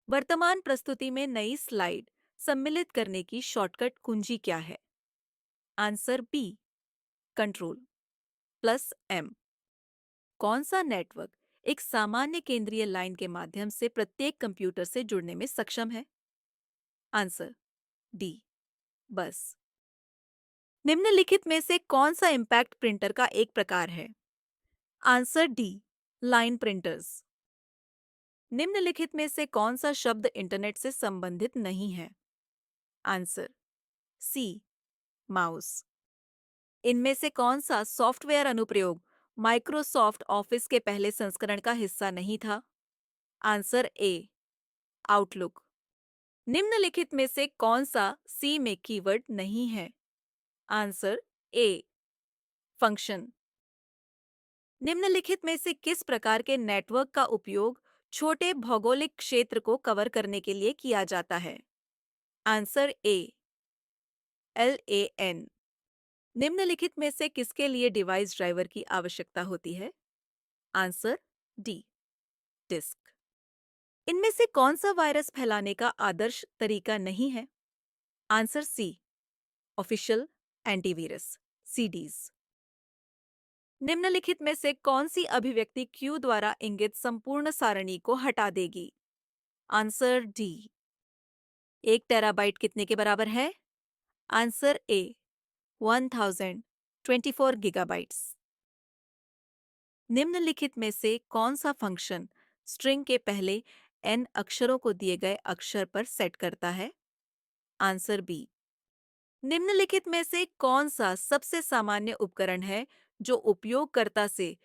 वर्तमान प्रस्तुति में नई स्लाइड सम्मिलित करने की शॉर्टकट कुंजी क्या है? Answer B, control plus M. कौन सा नेटवर्क एक सामान्य केंद्रीय लाइन के माध्यम से प्रत्येक कंप्यूटर से जुड़ने में सक्षम है? आंसर डी, बस। निम्नलिखित में से कौन सा इम्पैक्ट प्रिंटर का एक प्रकार है? Answer D, line printers. निम्नलिखित में से कौन सा शब्द इंटरनेट से संबंधित नहीं है? Answer C, mouse. इनमें से कौन सा सॉफ्टवेयर अनुप्रयोग माइक्रोसॉफ्ट ऑफिस के पहले संस्करण का हिस्सा नहीं था? Answer A, outlook. निम्नलिखित में से कौन सा सी में कीवर्ड नहीं है? आंसर ए, फंक्शन। निम्नलिखित में से किस प्रकार के नेटवर्क का उपयोग छोटे भौगोलिक क्षेत्र को कवर करने के लिए किया जाता है? आंसर ए, LAN। निम्नलिखित में से किसके लिए डिवाइस ड्राइवर की आवश्यकता होती है? Answer D, disk. इनमें से कौन सा वायरस फैलाने का आदर्श तरीका नहीं है? Answer C, official antivirus, CDs। निम्नलिखित में से कौन सी अभिव्यक्ति क्यू द्वारा इंगित संपूर्ण सारणी को हटा देगी? आंसर डी, 1 टेराबाइट कितने के बराबर है? आंसर ए, 1024 गीगाबाइट्स। निम्नलिखित में से कौन सा फंक्शन स्ट्रिंग के पहले n अक्षरों को दिए गए अक्षर पर सेट करता है? Answer B. निम्नलिखित में से कौन सा सबसे सामान्य उपकरण है जो उपयोगकर्ता से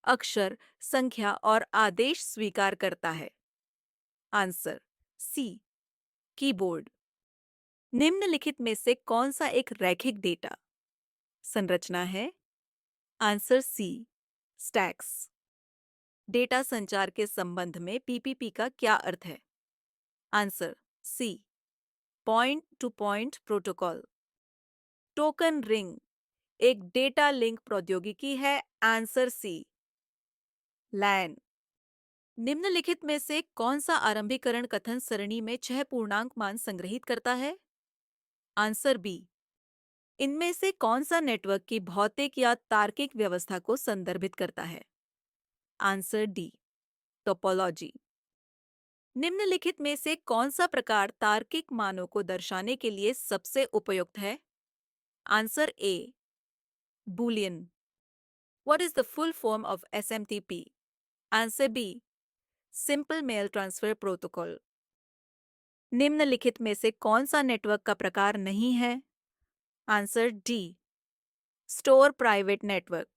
अक्षर, संख्या और आदेश स्वीकार करता है? Answer C, keyboard. निम्नलिखित में से कौन सा एक रैखिक डेटा संरचना है? आंसर सी, स्टैक्स। डेटा संचार के संबंध में PPP का क्या अर्थ है? Answer C, point to point protocol. Token ring एक डेटा लिंक प्रौद्योगिकी है। Answer C, LAN. निम्नलिखित में से कौन सा आरंभीकरण कथन सरणी में 6 पूर्णांक मान संग्रहित करता है? Answer B. इनमें से कौन सा नेटवर्क की भौतिक या तार्किक व्यवस्था को संदर्भित करता है? Answer D, topology. निम्नलिखित में से कौन सा प्रकार तार्किक मानों को दर्शाने के लिए सबसे उपयुक्त है? Answer A, Boolean. What is the full form of SMTP? Answer B, simple mail transfer protocol. निम्नलिखित में से कौन सा नेटवर्क का प्रकार नहीं है? Answer D, store private network.